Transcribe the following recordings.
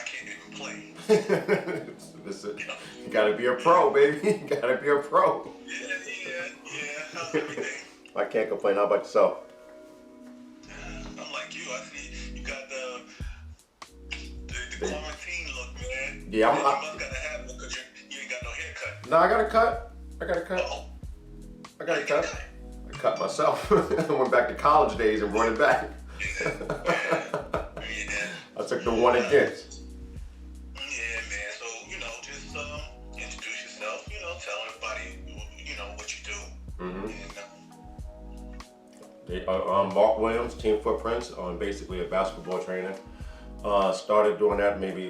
can't even play. Listen, you gotta be a pro, baby. You gotta be a pro. Yeah. How's everything? I can't complain. How about yourself? I'm like you. I see you got the quarantine look, man. Yeah, you must gotta have it because you ain't got no haircut. No, I got a cut. Oh. I got a cut. I cut myself. I went back to college days and brought it back. Yeah. I took the one against. Yeah, man. So, just introduce yourself, tell everybody, what you do. Mm-hmm. And, I'm Mark Williams, Team FOOTPRINTZ. I'm basically a basketball trainer. Started doing that maybe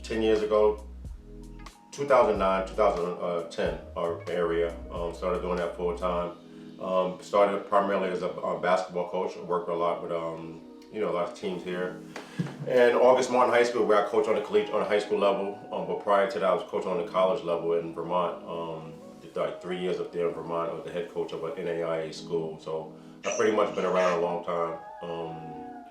10 years ago, 2009, 2010 area. Started doing that full time. Started primarily as a basketball coach. I worked a lot with a lot of teams here. And August Martin High School, where I coach on the high school level. But prior to that, I was coaching on the college level in Vermont. Did like 3 years up there in Vermont. I was the head coach of an NAIA school. So I've pretty much been around a long time.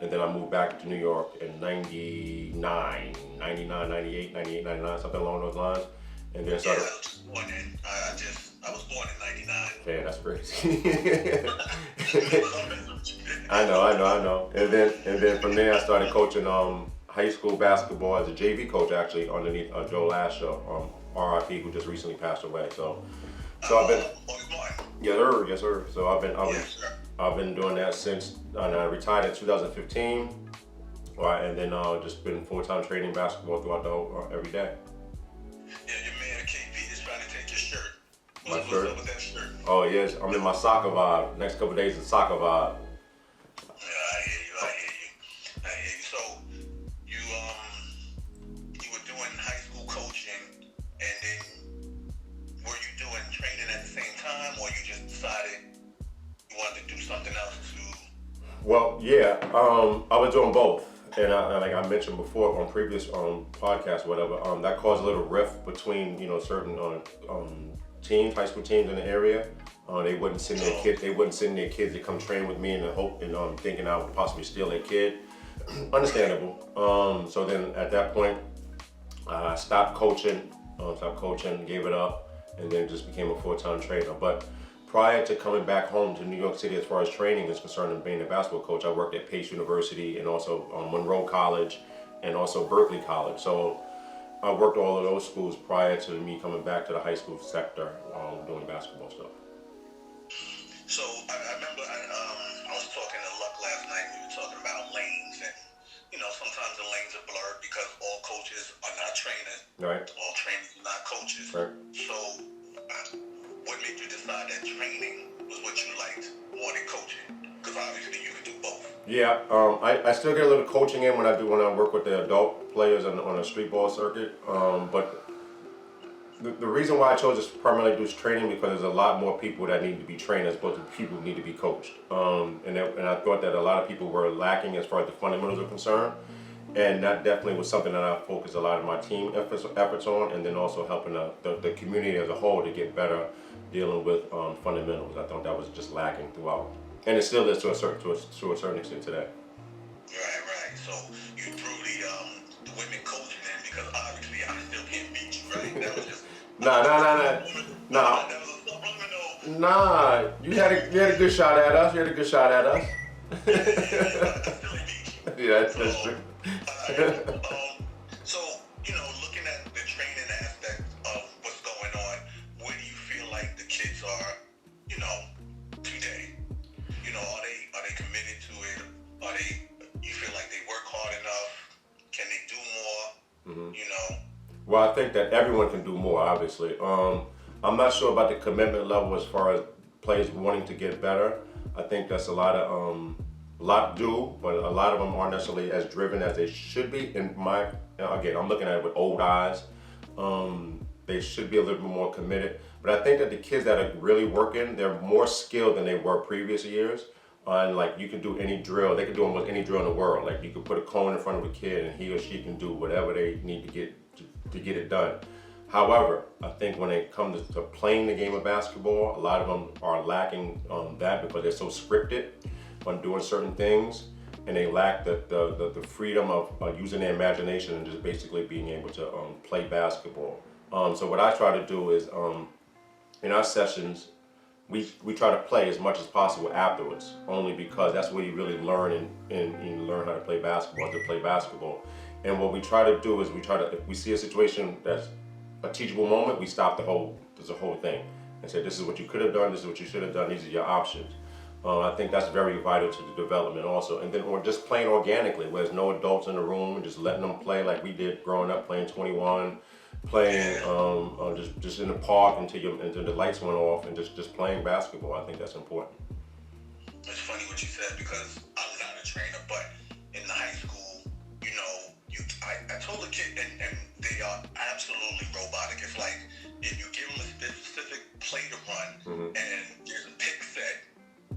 And then I moved back to New York in 99, 98, 99, something along those lines. And then started. I was born in 99. Man, that's crazy. I know. And then from there I started coaching high school basketball as a JV coach actually underneath Joe Lasher, RIP, who just recently passed away. So I've been. Yes, sir. So I've been doing that since I retired in 2015. And then just been full-time training basketball throughout the whole every day. Yeah, your man KP is trying to take your shirt. My shirt? What's up with that shirt? Oh yes, I'm in my soccer vibe. Next couple of days is soccer vibe. Yeah, I hear you. So you were doing high school coaching, and then were you doing training at the same time, or you just decided you wanted to do something else too? Well, yeah, I was doing both. And like I mentioned before on previous podcasts, whatever, that caused a little rift between certain teams, high school teams in the area. They wouldn't send their kids. They wouldn't send their kids to come train with me in the hope and thinking I would possibly steal their kid. Understandable. So then at that point, I stopped coaching, gave it up, and then just became a full-time trainer. But prior to coming back home to New York City, as far as training is concerned and being a basketball coach, I worked at Pace University and also Monroe College and also Berkeley College. So I worked all of those schools prior to me coming back to the high school sector doing basketball stuff. So I remember I was talking to Luck last night. We were talking about lanes, and sometimes the lanes are blurred because all coaches are not trainers. Right. All trainers are not coaches. Right. So what made you decide that training was what you liked more than coaching? Because obviously you could do both. Yeah, I still get a little coaching in when I work with the adult players on a street ball circuit. But the reason why I chose to primarily do training because there's a lot more people that need to be trained as opposed to people who need to be coached. And I thought that a lot of people were lacking as far as the fundamentals are concerned. And that definitely was something that I focused a lot of my team efforts on, and then also helping the community as a whole to get better dealing with fundamentals. I thought that was just lacking throughout, and it still is to a certain extent today. Right. So you threw the women coaching in because obviously I still can't beat you, right? That was just Nah. That was a subliminal. Nah, you had a good shot at us. Yeah, that's true. So, looking at the training aspect of what's going on, where do you feel like the kids are, today? Are they committed to it? You feel like they work hard enough? Can they do more? Mm-hmm. Well, I think that everyone can do more, obviously. I'm not sure about the commitment level as far as players wanting to get better. I think that's a lot do, but a lot of them aren't necessarily as driven as they should be. Again, I'm looking at it with old eyes. They should be a little bit more committed. But I think that the kids that are really working, they're more skilled than they were previous years. And like you can do any drill, they can do almost any drill in the world. Like you could put a cone in front of a kid and he or she can do whatever they need to get it done. However, I think when it comes to playing the game of basketball, a lot of them are lacking that because they're so scripted on doing certain things. and they lack the freedom of using their imagination and just basically being able to play basketball. So what I try to do is in our sessions, we try to play as much as possible afterwards, only because that's where you really learn and you learn how to play basketball. And what we try to do is if we see a situation that's a teachable moment, we stop the whole thing and say, this is what you could have done, this is what you should have done, these are your options. I think that's very vital to the development also. And then we're just playing organically, where there's no adults in the room, and just letting them play like we did growing up, playing 21, playing just in the park until the lights went off, and just playing basketball. I think that's important. It's funny what you said, because I'm not a trainer, but in the high school, you know, I told a kid, and they are absolutely robotic. It's like if you give them a specific play to run, and there's a pick set,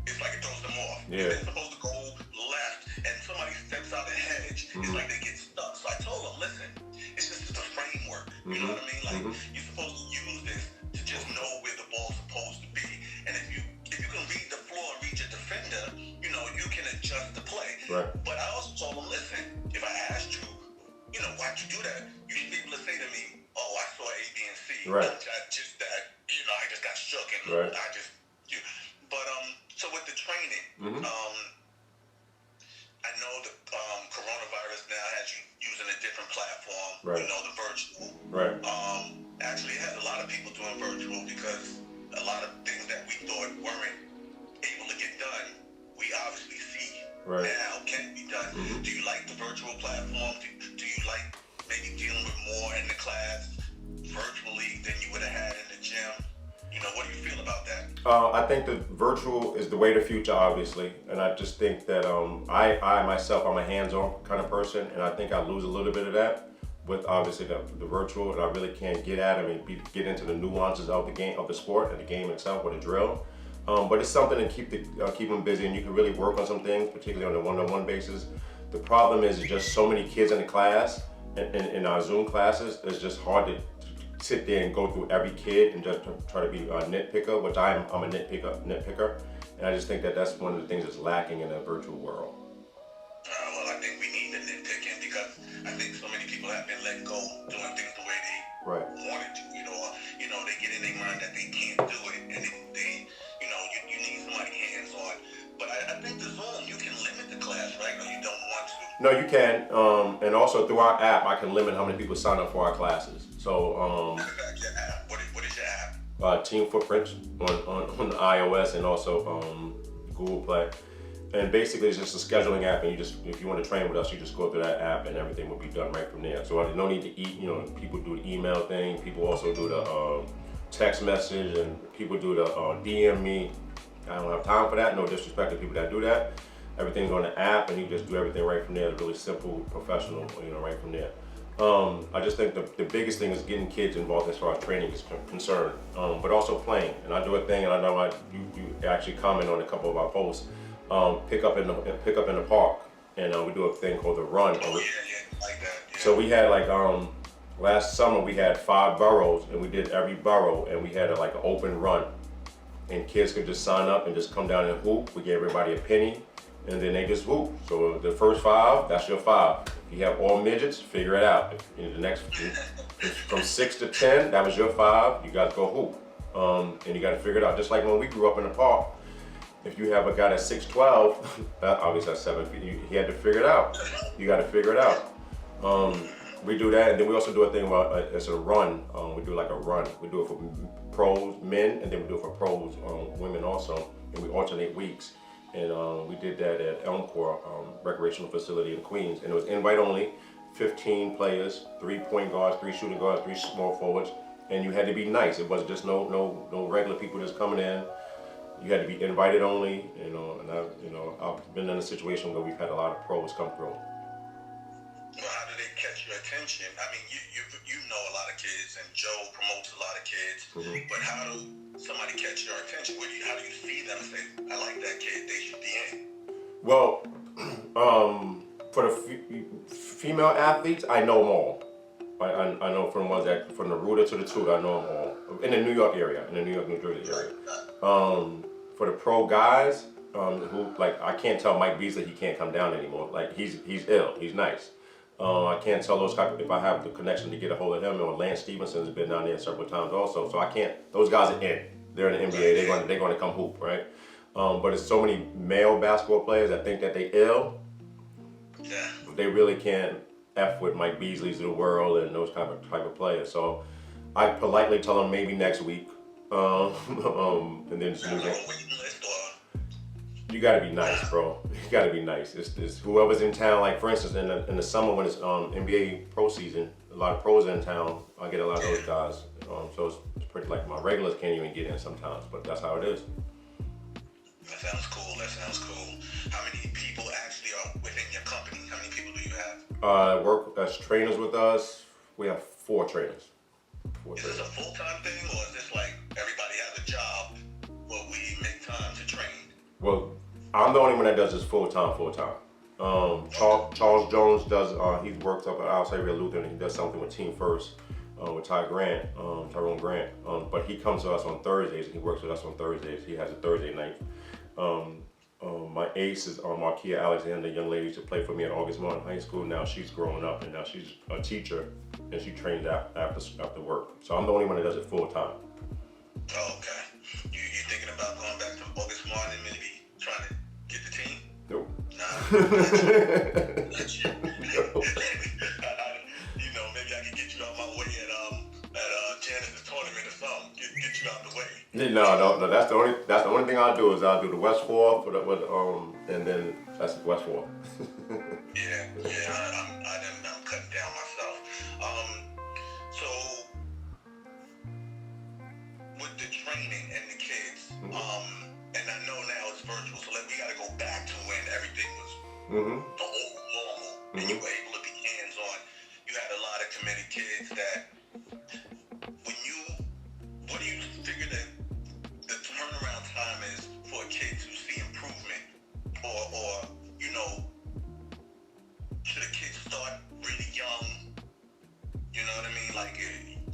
it's like it throws them off. Yeah. They're supposed to go left, and somebody steps out a hedge. It's like they get stuck. So I told them, listen, it's just a framework. You know what I mean? Like you're supposed to use this to just know where the ball's supposed to be. And if you can read the floor and read your defender, you know, you can adjust the play. Right. But I also told them, listen, if I asked you, you know, why'd you do that? You should be able to say to me, oh, I saw A, B, and C. Right. Just that, you know, I just got shook and right. I just, but so with the training, I know the coronavirus now has you using a different platform. Right. You know, the virtual. Right. Actually, it has a lot of people doing virtual, because a lot of things that we thought weren't able to get done, we obviously see now can be done. Do you like the virtual platform? Do you like maybe dealing with more in the class virtually than you would have had in the gym? You know, what do you feel about that? I think the virtual is the way of the future, obviously, and I just think that I myself, I'm a hands-on kind of person, and I think I lose a little bit of that with obviously the virtual, and I really can't get at it. I mean, get into the nuances of the game, of the sport, and the game itself, or the drill. But it's something to keep them busy, and you can really work on some things, particularly on a one-on-one basis. The problem is just so many kids in the class, in our Zoom classes. It's just hard to sit there and go through every kid and just try to be a nitpicker, which I'm a nitpicker, and I just think that that's one of the things that's lacking in the virtual world. Well, I think we need the nitpicking, because I think so many people have been let go doing things the way they wanted to. You know, they get in their mind that they can't do it, and they you know, you need somebody hands-on. But I think the Zoom, you can limit the class, right? Or you don't want to? No, you can, and also through our app, I can limit how many people sign up for our classes. So, Your app. What is your app? Team FOOTPRINTZ on iOS and also Google Play. And basically, it's just a scheduling app, and if you want to train with us, you just go through that app, and everything will be done right from there. So no need to eat. You know, people do the email thing. People also do the text message, and people do the DM me. I don't have time for that. No disrespect to people that do that. Everything's on the app, and you just do everything right from there. It's really simple, professional. You know, right from there. I just think the biggest thing is getting kids involved as far as training is concerned, but also playing. And I do a thing, and I know you actually comment on a couple of our posts. Pick up in the park, and we do a thing called the run. Oh yeah, like that. Yeah. So we had last summer we had 5 boroughs, and we did every borough, and we had an open run, and kids could just sign up and just come down and hoop. We gave everybody a penny, and then they just hoop. So the first 5, that's your 5. If you have all midgets, figure it out. The next from 6 to 10, that was your 5. You guys go hoop, and you got to figure it out. Just like when we grew up in the park. If you have a guy that's 6'12", obviously that's 7 feet, he had to figure it out. You got to figure it out. We do that, and then we also do a thing about it's a run. We do like a run. We do it for pros, men, and then we do it for pros, women also. And we alternate weeks. And we did that at Elmcore recreational facility in Queens, and it was invite only. 15 players, 3 point guards, 3 shooting guards, 3 small forwards, and you had to be nice. It wasn't just no regular people just coming in. You had to be invited only, and I've been in a situation where we've had a lot of pros come through. Well, how do they catch your attention? I mean, you know a lot of kids, and Joe promotes a lot of kids, but how do somebody catch your attention? How do you see them and say, I like that kid, they should be in? Well, for the female athletes, I know them all. I know from the rooter to the tutor, I know them all. In the New York area, in the New York, New Jersey area. For the pro guys, who like I can't tell Mike Beasley he can't come down anymore. Like he's ill. He's nice. I can't tell those type of, if I have the connection to get a hold of him. Or Lance Stevenson's been down there several times also. So I can't. Those guys are in. They're in the NBA. They're going to come hoop, right? But it's so many male basketball players that think that they ill. Yeah. They really can't F with Mike Beasley's of the world and those type of players. So I politely tell them maybe next week. And then just move on. You gotta be nice, bro. You gotta be nice. It's whoever's in town. Like for instance, in the summer when it's NBA pro season, a lot of pros are in town. I get a lot of those guys. So it's pretty like my regulars can't even get in sometimes, but that's how it is. That sounds cool. That sounds cool. How many people actually are within your company? How many people do you have? Work as trainers with us. We have 4 trainers. Is this a full-time thing, or is this like everybody has a job, but we make time to train? Well, I'm the only one that does this full time. Charles Jones does. He works up at Alexandria Lutheran. He does something with Team First with Tyrone Grant. But he comes to us on Thursdays. He works with us on Thursdays. He has a Thursday night. My ace is Markia Alexander, a young lady who played for me at August Mountain High School. Now she's grown up and now she's a teacher and she trains after work. So I'm the only one that does it full time. Oh, okay. You thinking about going back to August Mountain and maybe trying to get the team? Nope. Nah. You know, maybe I can get you out my way at Janice's tournament or something. Get you out the way. No. That's the only thing I'll do is I'll do the West 4 and then that's West 4. Yeah. I'm cutting down myself. So with the training and the kids, and I know now it's virtual, so we got to go back to when everything was the old normal, and you were able to be hands-on. You had a lot of committed kids that, what do you figure that the turnaround time is for a kid to see improvement, or you know, should a kid start really young? You know what I mean? Like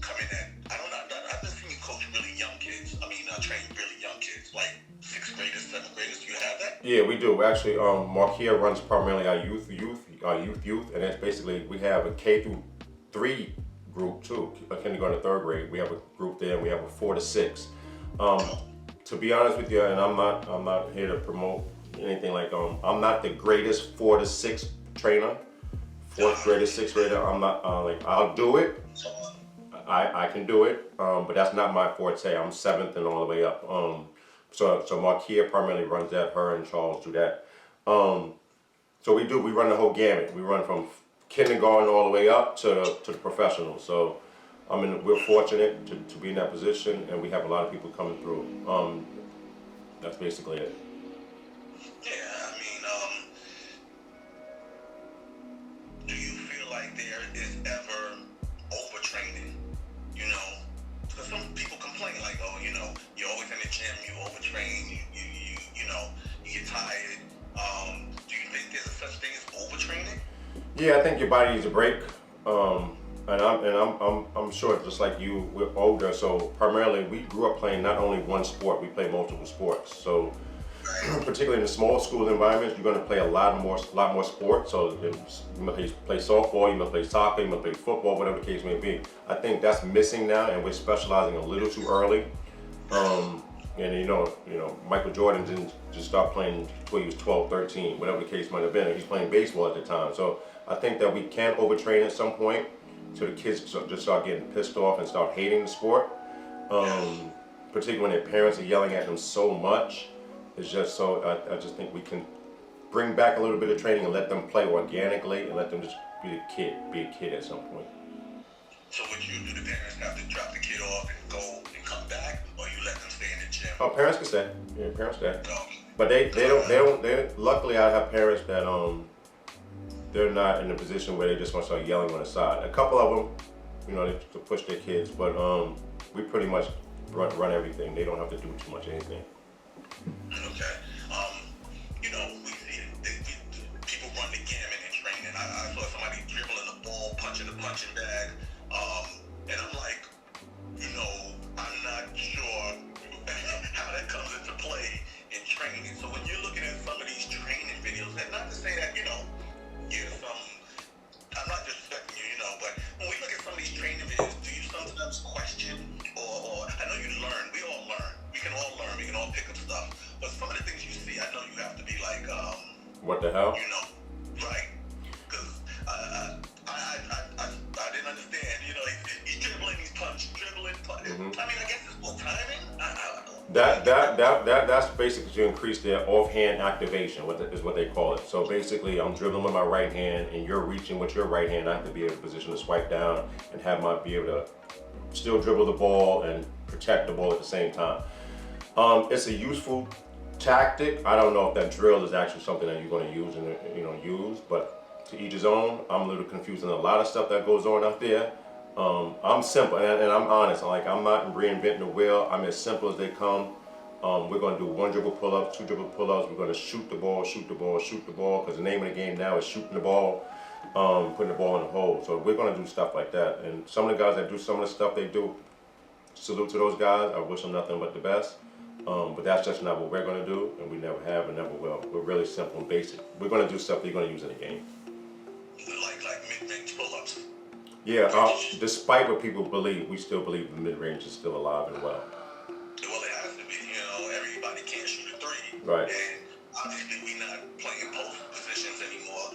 coming at, I don't know. I've been seeing you coach really young kids. Train really young kids, like 6th graders, 7th graders. Do you have that? Yeah, we do. Actually, Markia runs primarily our youth, and that's basically we have a K through 3 group too. Kindergarten to 3rd grade, we have a group there, and we have a 4 to 6. To be honest with you, and I'm not here to promote anything like I'm not the greatest 4 to 6 trainer. 4th grader, 6th grader, I'm not I'll do it. I can do it, but that's not my forte. I'm 7th and all the way up. So Markia primarily runs that. Her and Charles do that. So we run the whole gamut. We run from kindergarten all the way up to the professionals. So we're fortunate to be in that position, and we have a lot of people coming through. That's basically it. Yeah, do you feel like there is ever overtraining? You know, because some people complain like, oh, you know, you're always in the gym, you overtrain, you know, you get tired. Do you think there's such thing as overtraining? Yeah, I think your body needs a break. And I'm sure just like you, we're older, so primarily we grew up playing not only one sport, we play multiple sports. So particularly in the small school environments, you're going to play a lot more sports. So you may play softball, you may play soccer, you may play football, whatever the case may be. I think that's missing now, and we're specializing a little too early. And you know, Michael Jordan didn't just start playing until he was 12, 13, whatever the case might have been. He's playing baseball at the time. So I think that we can overtrain at some point, so the kids just start getting pissed off and start hating the sport. Particularly when their parents are yelling at them so much. It's just so, I just think we can bring back a little bit of training and let them play organically and let them just be a kid at some point. So would you do the parents have to drop the kid off and go and come back, or you let them stay in the gym? Oh, parents can stay. Yeah, parents stay. But they don't. Luckily, I have parents that they're not in a position where they just want to start yelling on the side. A couple of them, they to push their kids, but we pretty much run everything. They don't have to do too much anything. Okay. We see people run the gamut in training. I saw somebody dribbling the ball, punching the punching bag, and I'm like, I'm not sure how that comes into play in training. So when you're looking I mean, I guess it's more timing. That's basically to increase their offhand activation, is what they call it. So basically, I'm dribbling with my right hand, and you're reaching with your right hand. I have to be able to position to swipe down and be able to still dribble the ball and protect the ball at the same time. It's a useful tactic. I don't know if that drill is actually something that you're going to use, but to each his own. I'm a little confused in a lot of stuff that goes on out there. I'm simple and I'm honest. I'm not reinventing the wheel. I'm as simple as they come. We're going to do 1 dribble pull-ups, 2 dribble pull-ups. We're going to shoot the ball, because the name of the game now is shooting the ball, putting the ball in the hole. So we're going to do stuff like that. And some of the guys that do some of the stuff they do, salute to those guys. I wish them nothing but the best. But that's just not what we're going to do, and we never have and never will. We're really simple and basic. We're going to do stuff you're going to use in the game. Like mid-range pull-ups. Yeah, despite what people believe, we still believe the mid-range is still alive and well. Well, it has to be. Everybody can't shoot a 3. Right. And obviously, we're not playing post positions anymore.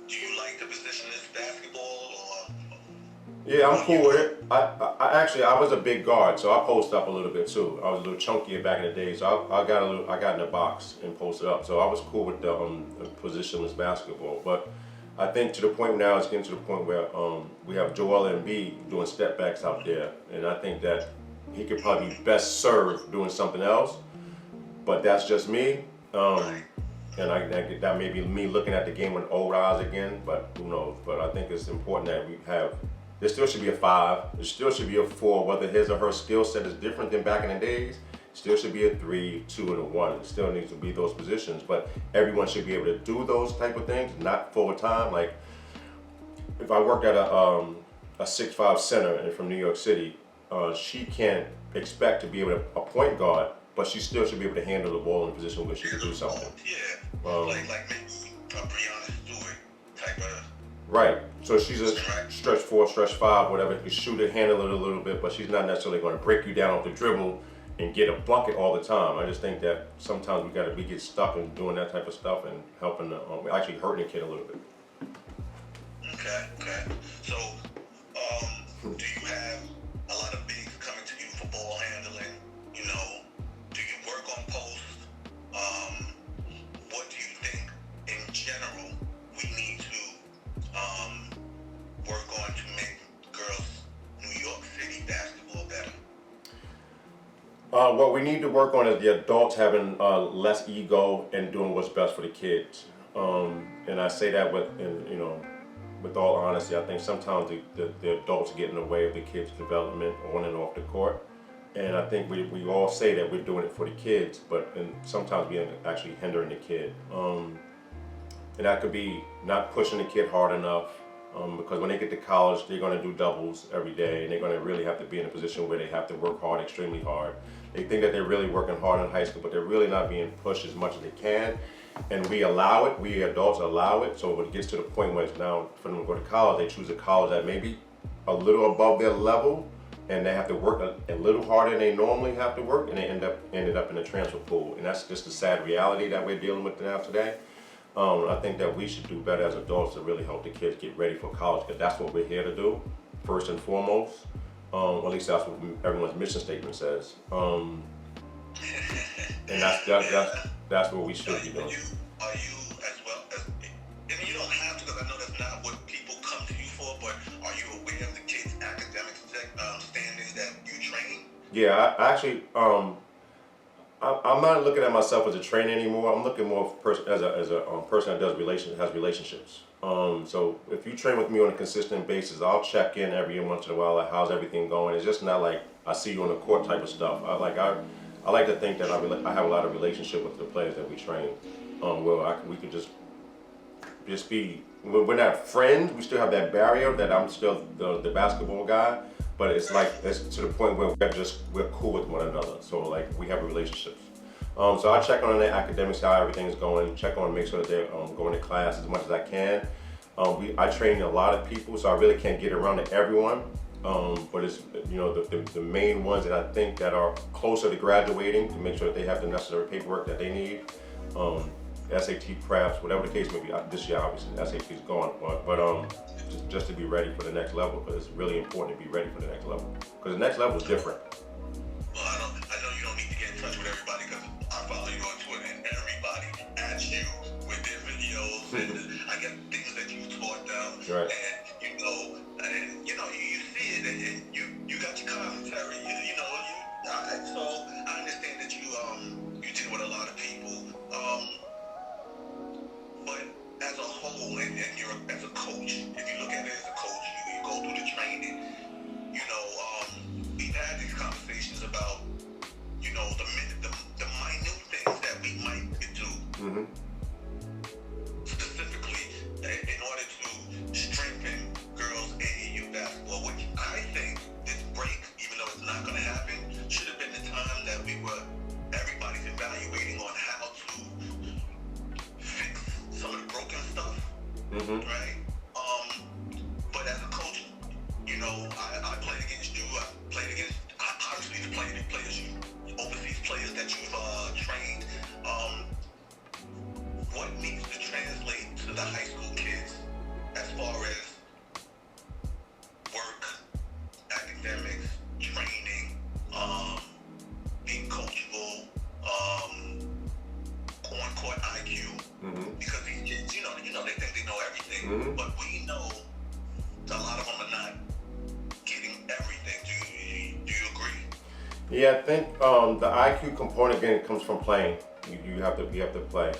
Do you like the positionless basketball, or? Yeah, I'm cool with it. I was a big guard, so I post up a little bit too. I was a little chunkier back in the day, so I got in the box and posted up. So I was cool with the positionless basketball. But I think to the point now, it's getting to the point where we have Joel Embiid doing step backs out there, and I think that he could probably be best served doing something else. But that's just me, and that may be me looking at the game with old eyes again. But who knows? But I think it's important that we have. There still should be a 5. There still should be a 4. Whether his or her skill set is different than back in the days, still should be a 3, 2, and a 1. It still needs to be those positions, but everyone should be able to do those type of things, not full time. Like if I worked at a 6'5" center and from New York City, she can't expect to be able to a point guard, but she still should be able to handle the ball in a position where she can do something. Yeah, like maybe a Breonna Stewart type of. Right. So she's a stretch 4, stretch 5, whatever. You can shoot it, handle it a little bit, but she's not necessarily going to break you down off the dribble and get a bucket all the time. I just think that sometimes we get stuck in doing that type of stuff and helping actually hurting the kid a little bit. Okay. So, do you have a lot of bigs coming to you for ball handling? Do you work on post? What do you think in general we need to work on to make girls New York City basketball better? What we need to work on is the adults having less ego and doing what's best for the kids. And I say that with all honesty. I think sometimes the adults get in the way of the kids' development on and off the court. And I think we all say that we're doing it for the kids, but sometimes we're actually hindering the kid. And that could be not pushing the kid hard enough, because when they get to college, they're going to do doubles every day, and they're going to really have to be in a position where they have to work hard, extremely hard. They think that they're really working hard in high school, but they're really not being pushed as much as they can. And we allow it, we adults allow it, so when it gets to the point where it's now for them to go to college, they choose a college that may be a little above their level, and they have to work a little harder than they normally have to work, and they ended up in the transfer pool. And that's just the sad reality that we're dealing with now today. I think that we should do better as adults to really help the kids get ready for college, because that's what we're here to do, first and foremost. At least that's what everyone's mission statement says. And that's what we should be doing. Are you as well as, and you don't have to, because I know that's not what people come to you for, but are you aware of the kids' academic standings that you train? Yeah, I actually, I'm not looking at myself as a trainer anymore. I'm looking more as a person that has relationships. So if you train with me on a consistent basis, I'll check in every once in a while, like how's everything going. It's just not like I see you on the court type of stuff. I like to think that I have a lot of relationship with the players that we train. We could just be. We're not friends. We still have that barrier that I'm still the basketball guy. But it's to the point where we're cool with one another. So like we have relationships. So I check on their academics, how everything's going. Check on, make sure that they're going to class as much as I can. I train a lot of people, so I really can't get around to everyone. But it's the main ones that I think that are closer to graduating to make sure that they have the necessary paperwork that they need. SAT preps, whatever the case may be. This year, obviously, SAT is gone, but just to be ready for the next level, because it's really important to be ready for the next level, because the next level is different. Well, I know you don't need to get in touch with everybody because I follow you on Twitter and everybody at you with their videos and I guess things that you taught them. Right. And you see it and you got your commentary. So I understand that you deal with a lot of people. But as a whole, and you're as a coach, if you look at it as a coach, you go through the training. We've had these conversations about, the minute things that we might do, Mm-hmm. specifically in order to strengthen girls' AAU basketball, which I think this break, even though it's not going to happen, should have been the time that everybody's evaluating on how to fix some of the broken stuff, Mm-hmm. right? But as a coach, I played against you. I played against obviously the players, overseas players that you've trained. What needs to translate to the high school kids as far as work, academics, training, being coachable, on-court IQ? Mm-hmm. Because these kids, they think they know everything, Mm-hmm. but we know a lot of them are not getting everything. Do you agree? Yeah, I think the IQ component again comes from playing. You have to play,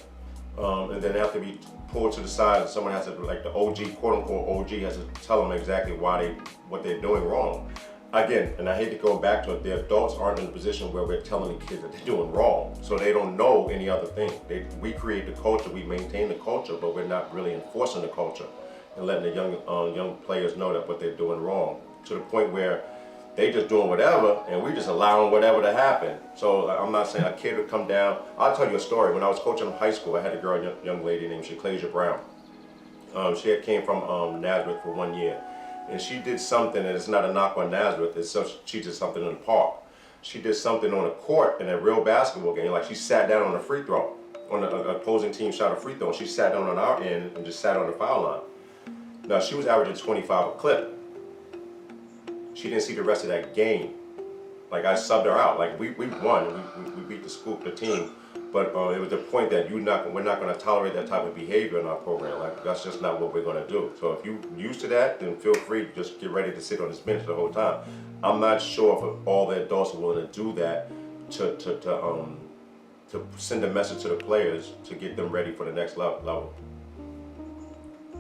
and then they have to be pulled to the side. And someone has to, like the OG, quote unquote OG, has to tell them exactly what they're doing wrong. Again, and I hate to go back to it, the adults aren't in a position where we're telling the kids that they're doing wrong, so they don't know any other thing. We create the culture, we maintain the culture, but we're not really enforcing the culture and letting the young players know that what they're doing wrong, to the point where they just doing whatever and we just allowing whatever to happen. So I'm not saying a kid would come down. I'll tell you a story. When I was coaching in high school, I had a girl, young lady named Shaklasia Brown. She came from Nazareth for 1 year. And she did something, and it's not a knock on Nazareth, she did something in the park. She did something on a court in a real basketball game, like she sat down on a free throw. On the opposing team shot a free throw, and she sat down on our end and just sat on the foul line. Now, she was averaging 25 a clip. She didn't see the rest of that game. Like, I subbed her out. Like, we won, we beat the team. But it was the point that we're not going to tolerate that type of behavior in our program. Like, that's just not what we're going to do. So if you're used to that, then feel free to just get ready to sit on this bench the whole time. I'm not sure if all the adults are willing to do that to send a message to the players to get them ready for the next level.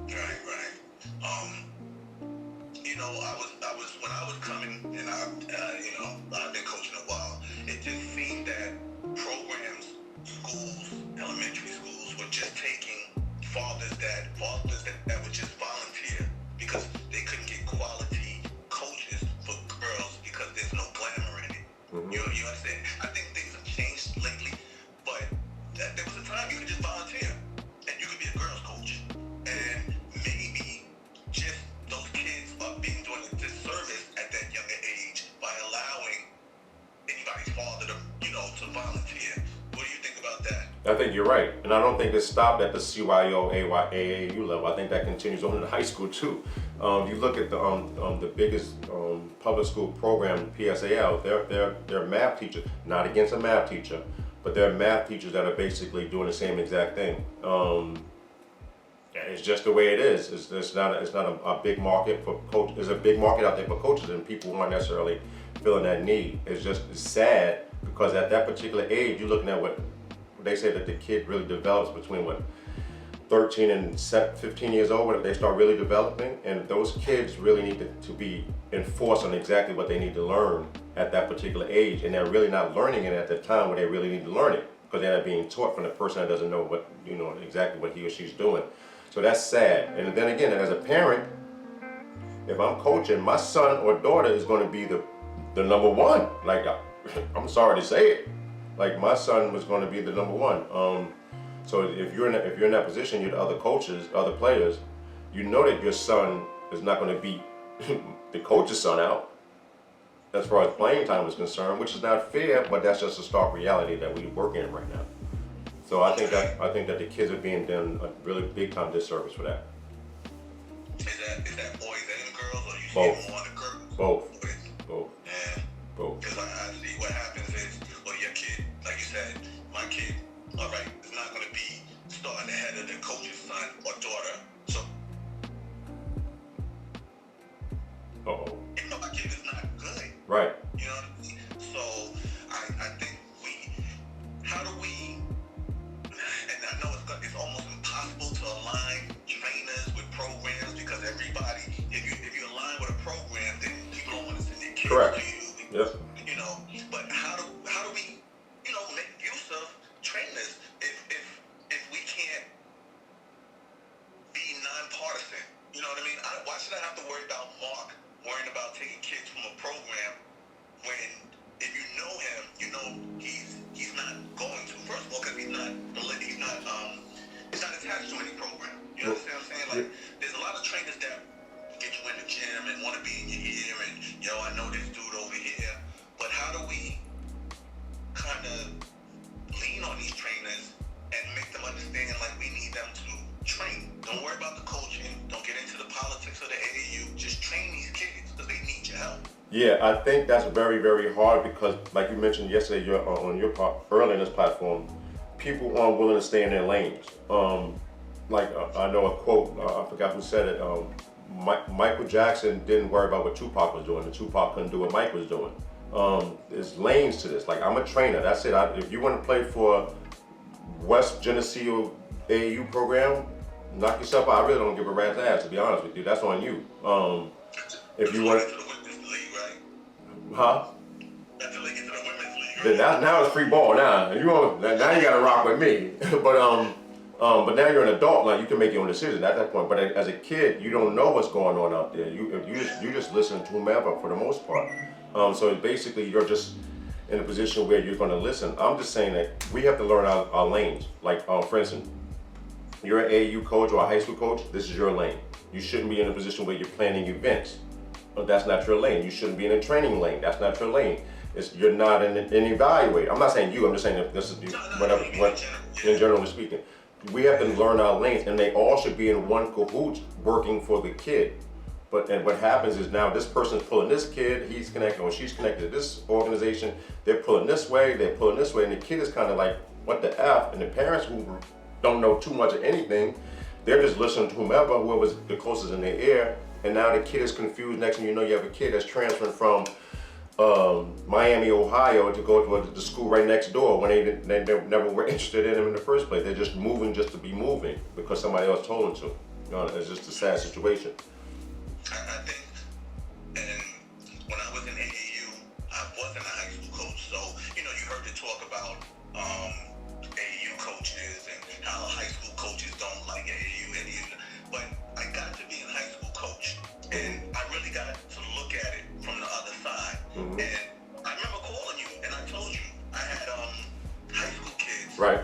Right. I was when I was coming, and I've been coaching a while. It just seemed that programs, schools, elementary schools were just taking fathers that would just volunteer because they couldn't get quality coaches for girls because there's no glamour in it. Mm-hmm. You understand? I think things have changed lately, but there was a time you could just volunteer and you could be a girls coach, and maybe just those kids are being doing a disservice at that younger age by allowing anybody's father to volunteer. What do you think about that? I think you're right, and I don't think it stopped at the CYO, AAU level. I think that continues on in high school too. You look at the biggest public school program, PSAL. They're math teachers, not against a math teacher, but they're math teachers that are basically doing the same exact thing. It's just the way it is. It's not a big market for coaches. There's a big market out there for coaches, and people aren't necessarily feeling that need. It's sad because at that particular age, you're looking at what they say that the kid really develops between 13 and 15 years old, when they start really developing, and those kids really need to be enforced on exactly what they need to learn at that particular age, and they're really not learning it at the time where they really need to learn it, because they're not being taught from the person that doesn't know exactly what he or she's doing. So that's sad. And then again, as a parent, if I'm coaching, my son or daughter is going to be the number one. Like, I'm sorry to say it, like my son was going to be the number one. So if you're in that position, you're the other coaches, other players, you know that your son is not going to beat the coach's son out as far as playing time is concerned, which is not fair, but that's just a stark reality that we work in right now. So I think that the kids are being done a really big time disservice for that. Is that boys and girls, or you see Both. it more on the girls? Both. Boys. Both. Yeah. Both. Because I see what happens is, well, your kid, like you said, my kid, all right, is not going to be starting ahead of the coach's son or daughter. So, you know, my kid is not good. Right. You know what I mean? So, I think how do we, and I know it's almost impossible to align trainers with programs, because everybody, if you align with a program, then people don't want to send their kids Correct. to you. Yep. You know, but how do we, you know, make use of trainers if we can't be nonpartisan? You know what I mean? Why should I have to worry about Mark worrying about taking kids from a program when, if you know him, you know he's not going to. First of all, because he's not attached to any program. You understand what I'm saying? Like, there's a lot of trainers that get you in the gym and want to be in your ear and, yo, I know this dude over here. But how do we kind of lean on these trainers and make them understand, like, we need them to train? Don't worry about the coaching. Don't get into the politics of the AAU. Just train these kids because they need your help. Yeah, I think that's very, very hard because, like you mentioned yesterday, on your part, early in this platform, people aren't willing to stay in their lanes. I know a quote, I forgot who said it. Michael Jackson didn't worry about what Tupac was doing, and Tupac couldn't do what Mike was doing. There's lanes to this. Like, I'm a trainer. That's it. If you want to play for West Geneseo AAU program, knock yourself out. I really don't give a rat's ass, to be honest with you. That's on you. If you want, huh? Until they get to the women's league, Then now it's free ball. Now you gotta rock with me. But now you're an adult. Now you can make your own decision at that point. But as a kid, you don't know what's going on out there. You just listen to whomever for the most part. So basically, you're just in a position where you're going to listen. I'm just saying that we have to learn our lanes. Like, for instance, you're an AAU coach or a high school coach. This is your lane. You shouldn't be in a position where you're planning events. That's not your lane. You shouldn't be in a training lane. That's not your lane. You're not an evaluator. I'm not saying you. I'm just saying that this is whatever. In general speaking, we have to learn our lanes, and they all should be in one cahoots, working for the kid. And what happens is now this person's pulling this kid. He's connected or she's connected to this organization. They're pulling this way. They're pulling this way, and the kid is kind of like, what the F? And the parents who don't know too much of anything, they're just listening to whoever's the closest in their ear. And now the kid is confused. Next thing you know, you have a kid that's transferring from Miami, Ohio to go to the school right next door when they never were interested in him in the first place. They're just moving just to be moving because somebody else told them to. You know, it's just a sad situation. I think, and when I was in AAU, I wasn't a high school coach. So, you know, you heard the talk about AAU coaches and how high school coaches don't like AAU. But I got to be a high school coach, and I really got to look at it from the other side. Mm-hmm. And I remember calling you, and I told you I had high school kids Right.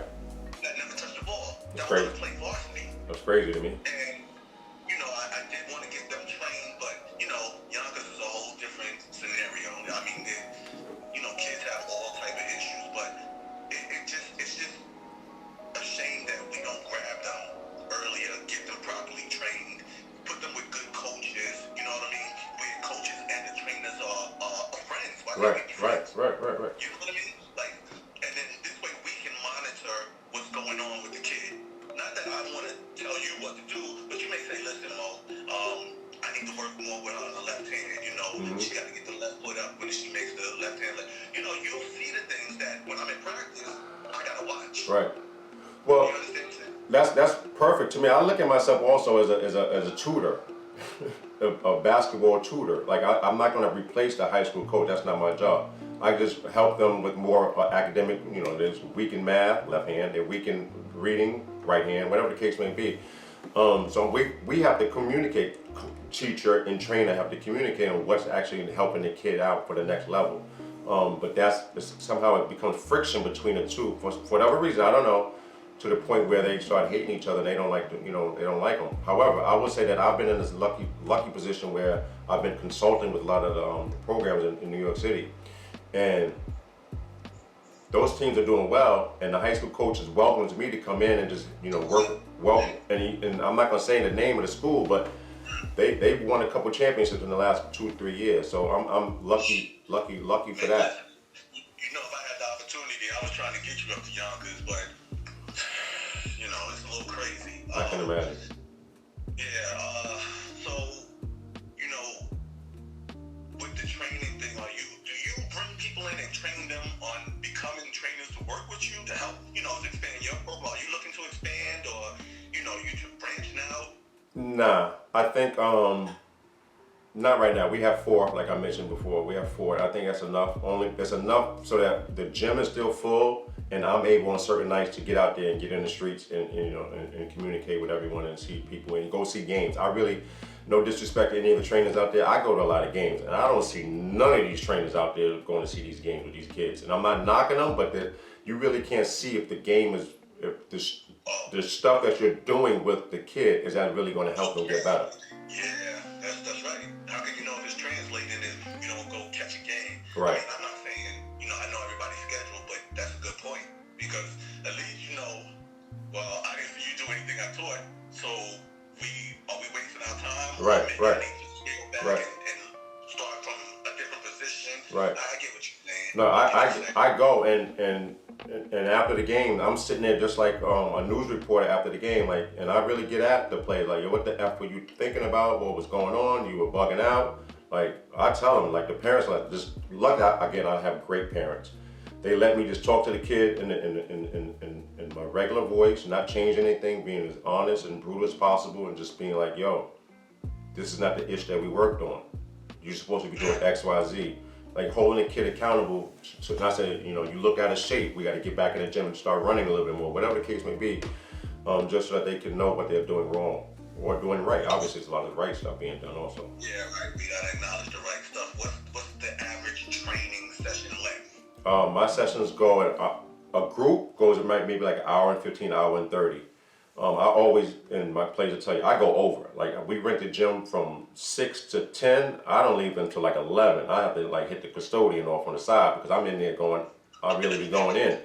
that never touched the ball. That's That crazy. wanted to play varsity. That's crazy to me. And, you know, I did want to get them trained, but, you know, Yonkers is a whole different scenario. I mean, you know, kids have all type of issues, but it's just a shame that we don't grab them earlier, get them properly trained, put them with good coaches, you know what I mean? Where coaches and the trainers are friends. Why can't we be friends? Right. You know what I mean? Like, and then this way we can monitor what's going on with the kid. Not that I want to tell you what to do, but you may say, listen, Mo, I need to work more with her on the left hand. You know, she got to get the left foot up when she makes the left hand. You know, you'll see the things that when I'm in practice, I got to watch. Right. Well, You understand what I'm saying? that's perfect to me. I look at myself also as a tutor, a basketball tutor. Like I'm not going to replace the high school coach. That's not my job. I just help them with more academic. You know, they're weak in math, left hand. They're weak in reading, right hand. Whatever the case may be. So we have to communicate. Teacher and trainer have to communicate on what's actually helping the kid out for the next level. But somehow it becomes friction between the two for whatever reason. I don't know. To the point where they start hating each other, and they don't like them. However, I would say that I've been in this lucky position where I've been consulting with a lot of the programs in New York City, and those teams are doing well, and the high school coaches welcomes me to come in and just, you know, work well. And I'm not gonna say the name of the school, but they've won a couple championships in the last 2-3 years. So I'm lucky for that. You know, if I had the opportunity, I was trying to get you up to Yonkers, but you know, it's a little crazy. I can imagine. Yeah. So, you know, with the training thing, do you bring people in and train them on becoming trainers to work with you to help, you know, expand your program? Are you looking to expand, or, you know, you branching out? Nah, I think not right now. We have 4, like I mentioned before. We have 4. I think that's enough. It's enough so that the gym is still full, and I'm able on certain nights to get out there and get in the streets and you know and communicate with everyone and see people and go see games. I really, no disrespect to any of the trainers out there, I go to a lot of games, and I don't see none of these trainers out there going to see these games with these kids. And I'm not knocking them, but you really can't see if the game is, if the stuff that you're doing with the kid, is that really going to help them get better? Yeah, that's right. How can you know if it's translating if you don't go catch a game? Right. I mean, I'm not saying, you know, I know everybody's schedule, but that's a good point, because at least you know, well, I didn't see you do anything I taught, so are we wasting our time? Right, Maybe right. I need to scale back Right. and start from a different position. Right. I get what you're saying. No, I go and after the game, I'm sitting there just like a news reporter after the game, like, and I really get at the players, like, yo, what the F were you thinking about? What was going on? You were bugging out. Like, I tell them, like, the parents, like, just lucky. Again, I have great parents. They let me just talk to the kid in my regular voice, not change anything, being as honest and brutal as possible, and just being like, yo, this is not the ish that we worked on. You're supposed to be doing X, Y, Z. Like, holding a kid accountable. So I say, you know, you look out of shape, we got to get back in the gym and start running a little bit more, whatever the case may be, just so that they can know what they're doing wrong or doing right. Obviously, there's a lot of right stuff being done also. Yeah, right. We gotta acknowledge the right stuff. What's the average training session length? My sessions go at a group goes at maybe like an hour and 15, hour and 30. I always, in my place to tell you, I go over. Like, we rent the gym from 6 to 10. I don't leave until like 11. I have to like hit the custodian off on the side because I'm in there going, I'll really be going in.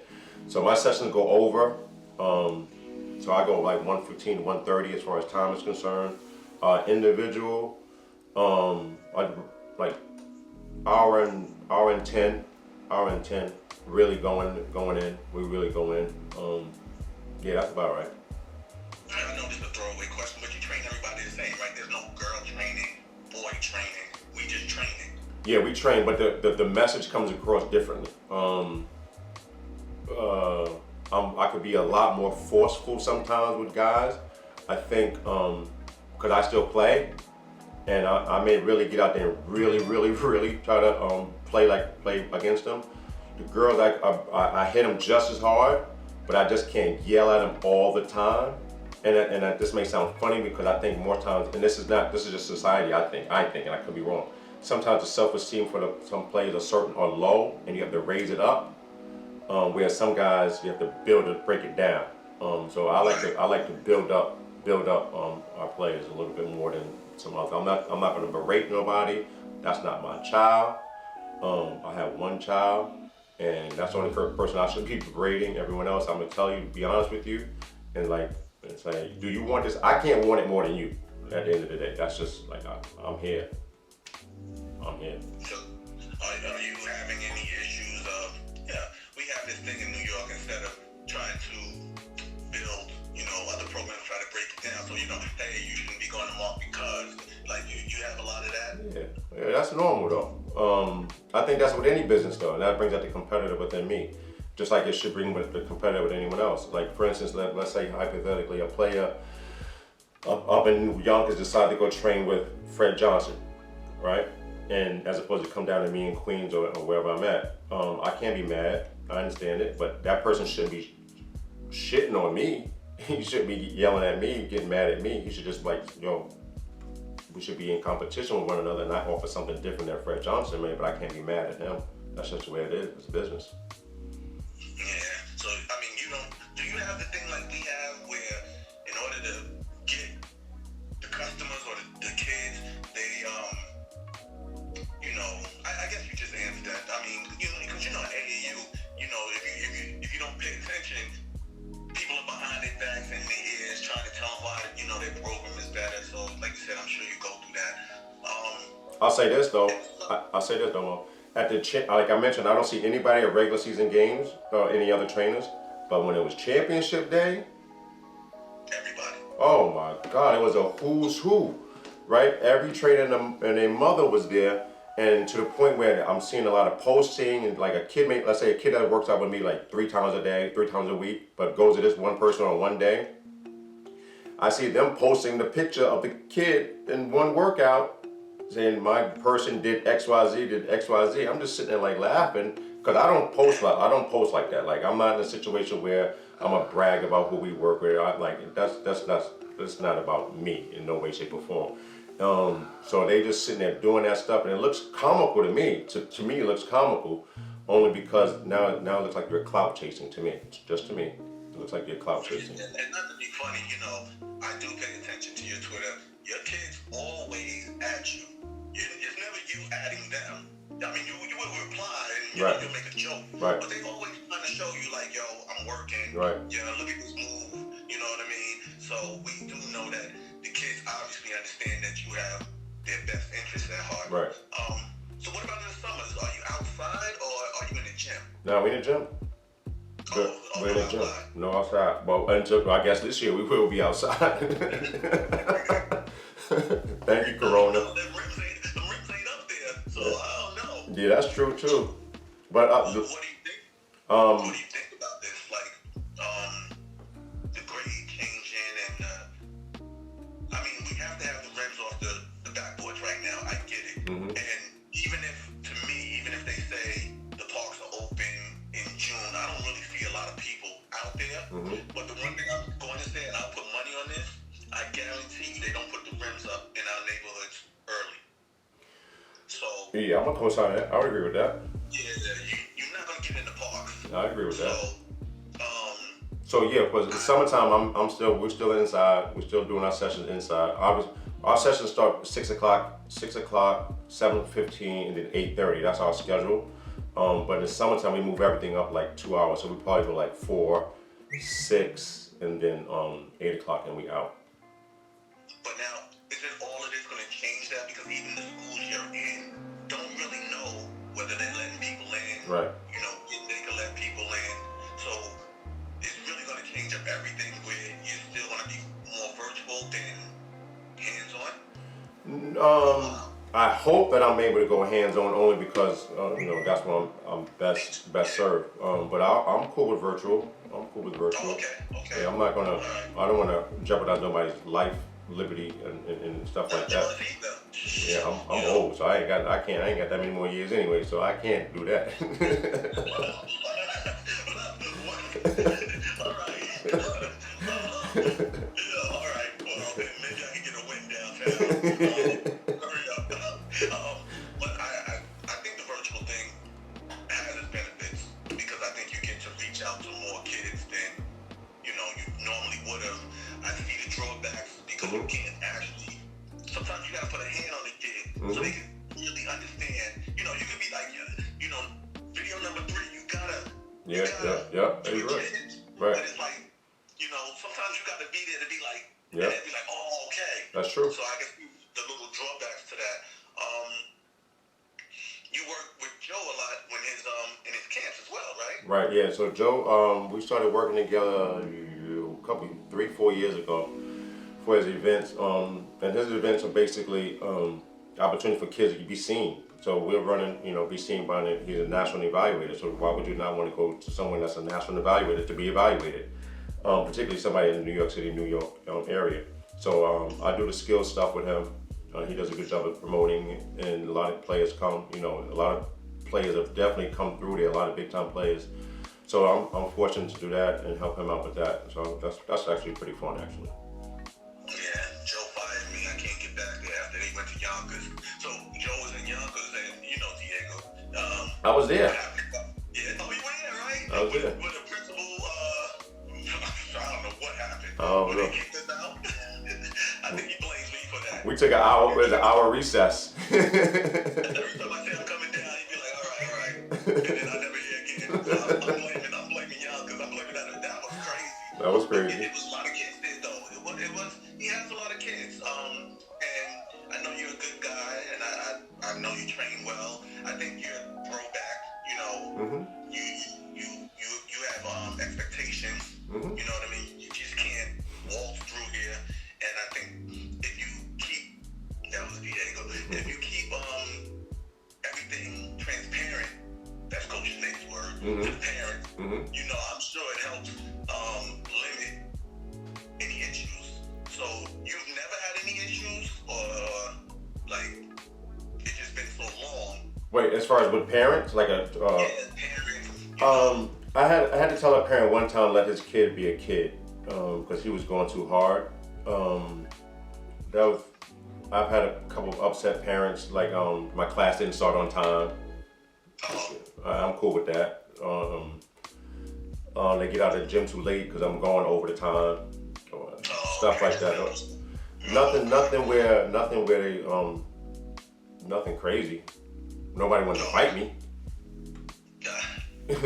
So my sessions go over. So I go like 1:15 to 1:30 as far as time is concerned. Individual, like hour and 10, really going in. We really go in. Yeah, that's about right. I know this is a throwaway question, but you train everybody the same, right? There's no girl training, boy training. We just training. Yeah, we train, but the message comes across differently. I could be a lot more forceful sometimes with guys. I think because I still play, and I may really get out there and really try to play against them. The girls, I hit them just as hard, but I just can't yell at them all the time. And this may sound funny because I think more times, and this is just society, I think, and I could be wrong. Sometimes the self-esteem for some players are low, and you have to raise it up. Whereas some guys, you have to break it down. So I like to build up our players a little bit more than some others. I'm not going to berate nobody. That's not my child. I have one child, and that's the only person I should be berating. Everyone else, I'm gonna tell you, to be honest with you, and say, do you want this? I can't want it more than you. At the end of the day, that's just like I'm here. So, are you having any issues of, we have this thing in New York, instead of trying to build, other programs, try to break it down, so, hey, you shouldn't be going to Mark because, like, you have a lot of that? Yeah, that's normal though. I think that's with any business though, and that brings out the competitor within me. Just like it should bring with the competitor with anyone else. Like, for instance, let's say hypothetically a player up in Yonkers decided to go train with Fred Johnson, right? And as opposed to come down to me in Queens or wherever I'm at, I can't be mad. I understand it, but that person shouldn't be shitting on me. He shouldn't be yelling at me, getting mad at me. He should just we should be in competition with one another, and I offer something different than Fred Johnson made, but I can't be mad at him. That's just the way it is. It's business. Yeah. So, I mean, do you have the thing like we have where in order to get the customers or the kids, they, I guess you just answered that. I mean, because at AAU, if sure you go through that. I'll say this though. I'll say this though. Mo. At the like I mentioned, I don't see anybody at regular season games or any other trainers. But when it was championship day, everybody. oh my God, it was a who's who, right? Every trainer and their mother was there, and to the point where I'm seeing a lot of posting, and like a kid, let's say a kid that works out with me like 3 times a day, 3 times a week, but goes to this one person on one day. I see them posting the picture of the kid in one workout, saying my person did XYZ, did XYZ. I'm just sitting there like laughing because I don't post like that. Like I'm not in a situation where I'm gonna brag about who we work with. That's not about me in no way, shape, or form. So they just sitting there doing that stuff, and it looks comical to me. To me, it looks comical, only because now it looks like you're clout chasing to me. Just to me, it looks like you're clout chasing. And not to be funny, I do pay attention to your Twitter. Your kids always at you. It's never you adding them. I mean, you will reply and Right. You'll make a joke. Right. But they always trying to show you like, yo, I'm working. Right. Look at this move. You know what I mean? So we do know that the kids obviously understand that you have their best interests at heart. Right. So what about in the summers? Are you outside or are you in the gym? No, we in the gym. We're in the gym. No outside. Well, until I guess this year we will be outside. Thank you, Corona. The rims ain't up there, so I don't know. Yeah, that's true too. But What do you think? What do you think about this? Like, the grade changing and I mean, we have to have the rims off the backboards right now. I get it. Mm-hmm. And even if they say the parks are open in June, I don't really see a lot of people out there. Mm-hmm. But the one thing I'm going to say, and I'll put money on this, I guarantee you they don't put the rims up in our neighborhoods early. So yeah, I'm gonna co-sign that. I would agree with that. yeah, you're not gonna get in the parks. I agree with that. So, So yeah, because it's summertime, we're still inside. We're still doing our sessions inside. Our sessions start 6 o'clock, 7:15, and then 8:30. That's our schedule. But in the summertime, we move everything up like 2 hours. So we probably go like 4, 6, and then 8 o'clock, and we out. but now, isn't all of this gonna change that? Because even the schools you're in don't really know whether they're letting people in. Right. If they can let people in. So it's really gonna change up everything where you're still gonna be more virtual than hands-on. I hope that I'm able to go hands-on only because that's when I'm best served. But I'm cool with virtual. I'm cool with virtual. Okay. Yeah, I'm not gonna. I don't want to jeopardize nobody's life, liberty, and stuff like that. Yeah, I'm old, so I ain't got that many more years anyway, so I can't do that. All right. Well, maybe I can get a win downtown. Hurry up. But I think the virtual thing has its benefits because I think you get to reach out to more kids than you normally would have. I see the drawbacks because you can't actually. Sometimes you gotta put a hand on the kid so they can really understand. You can be like, video number 3. You gotta. Yeah. You're right. Right. But it's like, sometimes you gotta be there to be like, yeah. and be like, oh, okay. That's true. So I guess the little drawbacks to that. You work with Joe a lot when in his camps as well, right? Right. Yeah. So Joe, we started working together 3-4 years ago for his events. And his events are basically opportunity for kids to be seen. So we're running, be seen by he's a national evaluator. So why would you not want to go to someone that's a national evaluator to be evaluated? Particularly somebody in the New York City, New York area. So I do the skills stuff with him. He does a good job of promoting, and a lot of players come. A lot of players have definitely come through there. A lot of big time players. So I'm fortunate to do that and help him out with that. So that's actually pretty fun, actually. Yeah, Joe fired me. I can't get back there after they went to Yonkers. So Joe was in Yonkers, and Diego. I was there. Yeah, oh, you were there, right? I was there. With the principal, I don't know what happened. Oh, no. They kicked us out. I think he blames me for that. We took an hour recess. Every time I say I'm coming down, he'd be like, all right. And then I never hear again. So I'm blaming y'all because I'm blaming that. That was crazy. That was crazy. It was a lot of kids there, though. He has a lot of kids. And Wait, as far as with parents, like a parents. I had to tell a parent one time let his kid be a kid because he was going too hard. That was I've had a couple of upset parents, like my class didn't start on time. I'm cool with that. They get out of the gym too late because I'm going over the time, stuff like that. Nothing where they nothing crazy. Nobody wanted to fight me.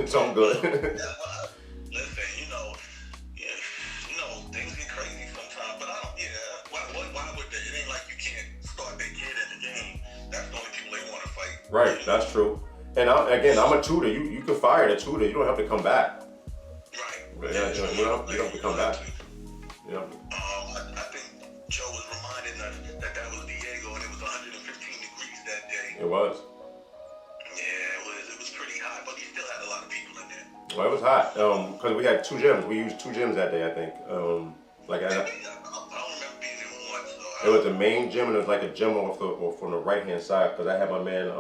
So I'm good. Listen, things get crazy sometimes, but I don't. Yeah, why would they? It ain't like you can't start their kid in the game. That's the only people they want to fight. Right, that's true. And I'm a tutor. You can fire the tutor. You don't have to come back. Right. Yeah, you don't have to come back. Yeah. I think Joe was reminding us that was Diego, and it was 115 degrees that day. It was. Yeah, it was pretty hot, but he still had a lot of people in there. Well, it was hot because we had 2 gyms. We used 2 gyms that day, I think. I don't remember being in one. So it was the main gym, and it was like a gym from the right-hand side because I had my man.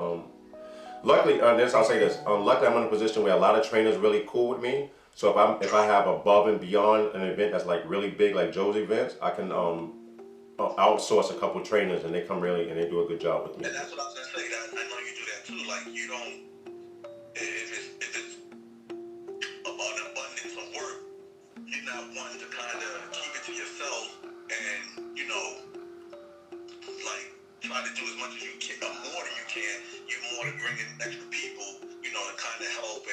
Luckily, I'll say this. Luckily, I'm in a position where a lot of trainers really cool with me. So if I have above and beyond an event that's like really big, like Joe's events, I can outsource a couple trainers, and they come really and they do a good job with me. And that's what I was gonna say. I know you do that too. Like you don't. If it's an abundance of work, you're not one to kind of keep it to yourself and like try to do as much as you can, more than you can. You more to bring in extra people, to kind of help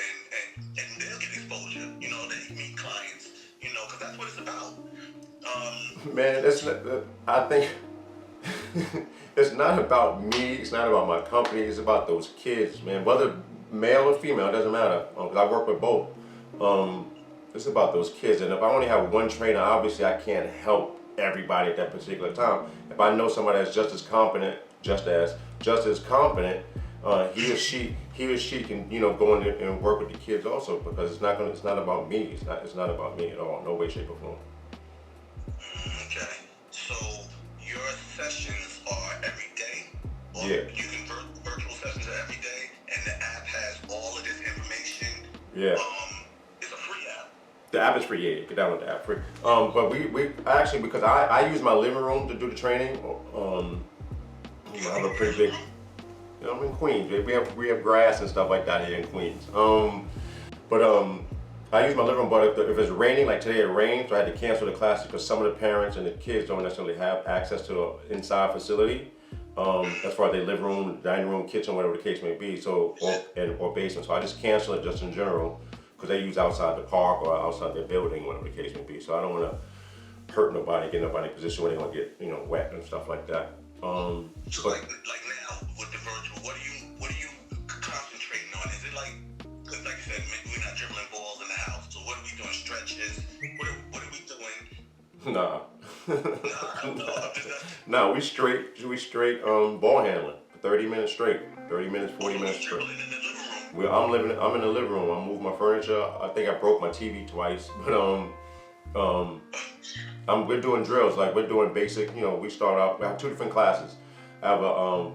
and they'll get exposure. They meet clients, because that's what it's about. Man, I think it's not about me. It's not about my company. It's about those kids, man. Whether male or female, it doesn't matter. Because I work with both. It's about those kids. And if I only have one trainer, obviously I can't help everybody at that particular time. If I know somebody that's just as competent, he or she can go in there and work with the kids also, because it's not about me. It's not about me at all. No way, shape, or form. Okay. So your sessions are every day? Or Yeah. You can virtual sessions are every day, and the app has all of this information. Yeah. It's a free app. The app is free. Yeah, you can download the app free. But we actually, because I use my living room to do the training. I have a pretty big. I'm in Queens. We have grass and stuff like that here in Queens. I use my living room, but if it's raining, like today it rained, so I had to cancel the classes because some of the parents and the kids don't necessarily have access to the inside facility, as far as their living room, dining room, kitchen, whatever the case may be, or basement. So I just cancel it just in general because they use outside the park or outside their building, whatever the case may be. So I don't want to hurt nobody, get nobody in a position where they're gonna get wet and stuff like that. So like now with the virtual, what are you concentrating on? Is it like, because like you said, we're not dribbling balls in the house. So what are we doing? Stretches? What are we doing? Nah. No, No, we straight ball handling for 30 minutes straight. 30 minutes, 40 minutes straight. Dribbling in the living room. I'm in the living room. I'm moving my furniture. I think I broke my TV twice, but we're doing drills. Like we're doing basic. We start out. We have 2 different classes. I have a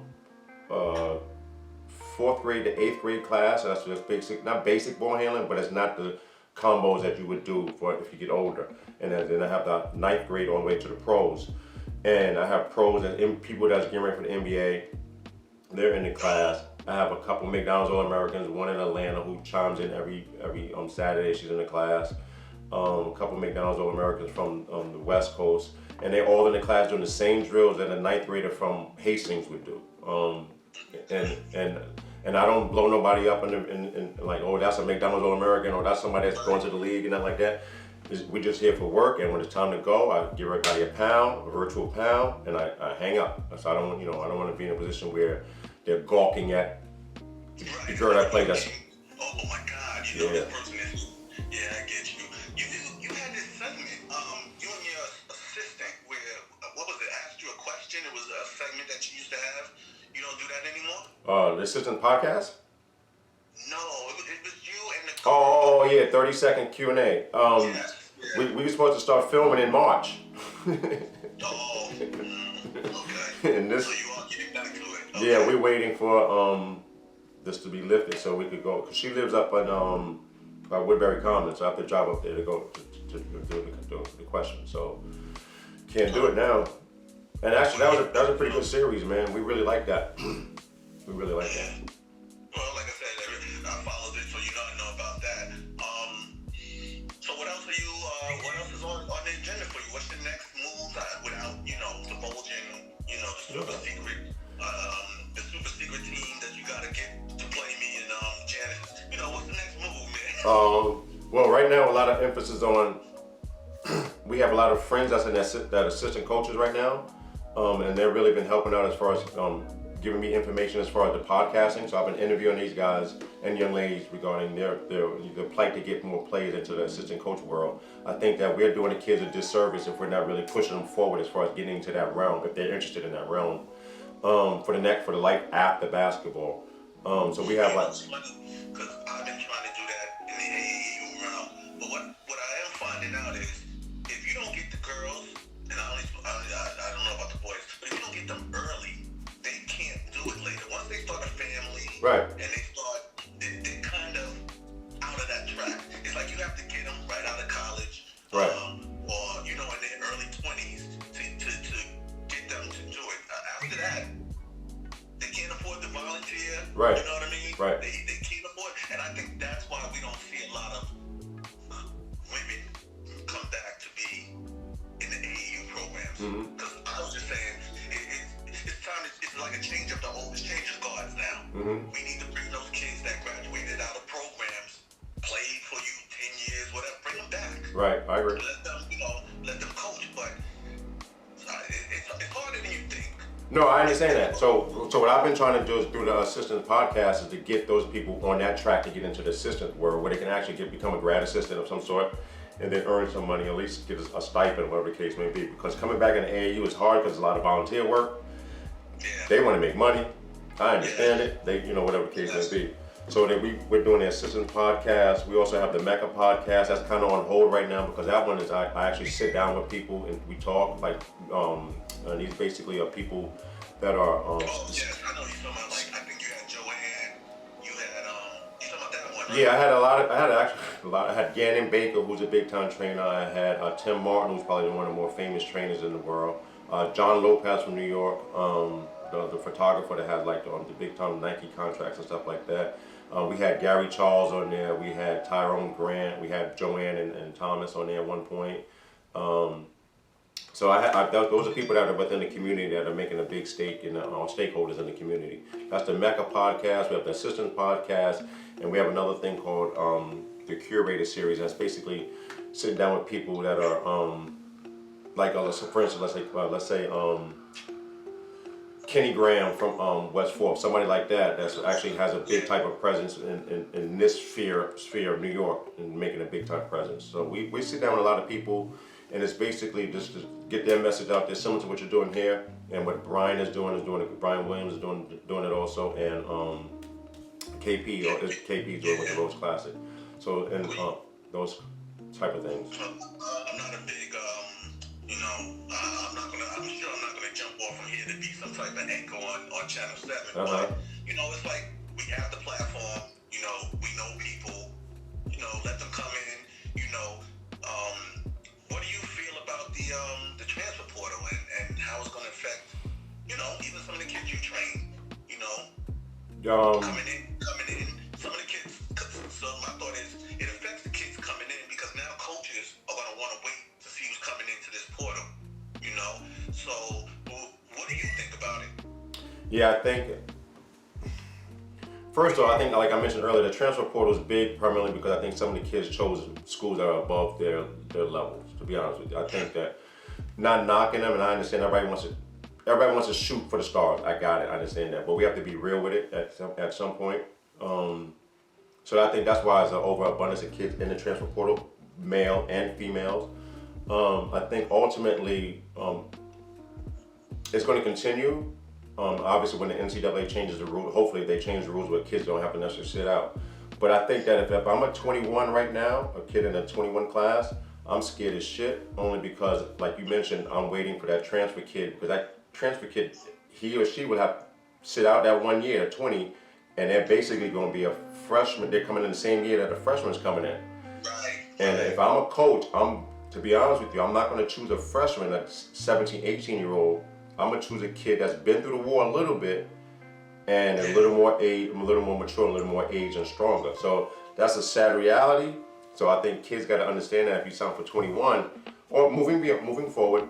4th grade to 8th grade class. So that's just basic, not basic ball handling, but it's not the combos that you would do for if you get older. And then I have the 9th grade all the way to the pros. And I have pros and people that's getting ready for the NBA. They're in the class. I have a couple McDonald's All-Americans, one in Atlanta who chimes in every Saturday. She's in the class. A couple McDonald's All-Americans from the West Coast. And they're all in the class doing the same drills that a 9th grader from Hastings would do. And I don't blow nobody up and like, oh, that's a McDonald's All-American, or that's somebody that's going to the league and nothing like that. We're just here for work, and when it's time to go, I give everybody a virtual pound, and I hang up. So I don't want to be in a position where they're gawking at the girl that played. That's oh my God, yeah. This person is. Yeah, I get you. You had this segment, you and your assistant, where what was it? Asked you a question. It was a segment that you used to have. You don't do that anymore? The assistant podcast. No, it was you and the. Oh yeah, 30-second Q&A. Yes. We were supposed to start filming in March. Oh, okay. And this. So you are getting back to it. Okay. Yeah, we're waiting for this to be lifted so we could go. Cause she lives up on Woodbury Commons, so I have to drive up there to go to do the question. So can't do it now. And actually, that was a pretty good series, man. We really like that. We really like that. Well, like I said, I followed it, so I know about that. So what else are you? What else is on the agenda for you? What's the next move without divulging, the super secret team that you gotta get to play me and Janice? What's the next move, man? Well, right now a lot of emphasis on. We have a lot of friends that assistant coaches right now, and they've really been helping out as far as giving me information as far as the podcasting. So I've been interviewing these guys and young ladies regarding their plight to get more players into the assistant coach world. I think that we're doing the kids a disservice if we're not really pushing them forward as far as getting into that realm, if they're interested in that realm, for the life after basketball. So we have like. Because I've been trying to do that in the AAU realm, but what I am finding out is if you don't get the girls, and I don't know about the boys, but if you don't get them early, they can't do it later. Once they start a family, right, and they're kind of out of that track. It's like you have to get them right out of college, right, or in their early 20s to get them to do it. After that, they can't afford to volunteer. Right. You know what I mean? Right. They can't afford, and I think that's why we don't see a lot of women come back to be in the AAU programs. Because I was just saying, it's time. It's like a change of guards now. We need to bring those kids that graduated out of programs, played for you 10 years, whatever. Bring them back. Right. I agree. Let them coach, but it's harder than you think. No, I understand that. So what I've been trying to do is through the assistant podcast is to get those people on that track to get into the assistant world where they can actually become a grad assistant of some sort and then earn some money, at least get a stipend, whatever the case may be. Because coming back in the AAU is hard because there's a lot of volunteer work. Yeah. They want to make money. I understand it. They, whatever the case may be. So then we're doing the assistant podcast. We also have the Mecca podcast. That's kind of on hold right now because that one is I actually sit down with people and we talk and these basically are people that are. Yes, I know you're talking about. Like I think you had Joanne. You talking about that one? Right? Yeah, I had Gannon Baker, who's a big time trainer. I had Tim Martin, who's probably one of the more famous trainers in the world. John Lopez from New York, the photographer that has the big time Nike contracts and stuff like that. We had Gary Charles on there. We had Tyrone Grant. We had Joanne and Thomas on there at one point. So those are people that are within the community that are making a big stake in stakeholders in the community. That's the Mecca podcast. We have the Assistant podcast, and we have another thing called the Curator Series. That's basically sitting down with people that are for instance, let's say Kenny Graham from West Fork, somebody like that actually has a big type of presence in this sphere of New York and making a big type presence. So we sit down with a lot of people. And it's basically just to get their message out there, similar to what you're doing here, and what Brian is doing it. Brian Williams is doing it also, and KP is doing with the Rose Classic. So and those type of things. I'm not a big, I'm sure I'm not gonna jump off from here to be some type of anchor on Channel 7. But it's like we have the platform. We know people. Let them come in. What do you feel about the transfer portal and how it's going to affect, even some of the kids you train, coming in, some of the kids. So my thought is it affects the kids coming in because now coaches are going to want to wait to see who's coming into this portal, So what do you think about it? Yeah, I think. First of all, I think, like I mentioned earlier, the transfer portal is big primarily because I think some of the kids chose schools that are above their levels. To be honest with you, I think that not knocking them, and I understand everybody wants to shoot for the stars. I got it, I understand that, but we have to be real with it at some point. So I think that's why there's an overabundance of kids in the transfer portal, male and females. I think ultimately it's going to continue. Obviously, when the NCAA changes the rule, hopefully they change the rules where kids don't have to necessarily sit out. But I think that if I'm a 21 right now, a kid in a 21 class, I'm scared as shit, only because, like you mentioned, I'm waiting for that transfer kid, because that transfer kid, he or she will have to sit out that 1 year, 20, and they're basically going to be a freshman. They're coming in the same year that the freshman's coming in. Right. And if I'm a coach, to be honest with you, I'm not going to choose a freshman that's 17, 18-year-old. I'm going to choose a kid that's been through the war a little bit and a little more mature, a little more age and stronger. So that's a sad reality. So I think kids got to understand that if you sign for 21, or moving forward,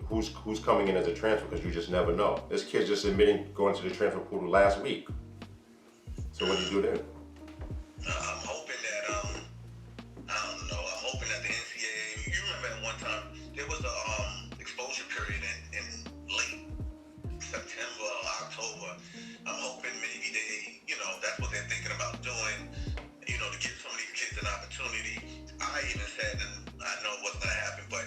who's coming in as a transfer, because you just never know. This kid's just admitting going to the transfer portal last week. So what do you do then? I'm hoping that I don't know. I'm hoping that the NCAA. You remember at one time there was a exposure period in late September or October. I'm hoping maybe they, that's what they're thinking about doing. To give some of these kids an opportunity. I even said, and I know it wasn't gonna happen, but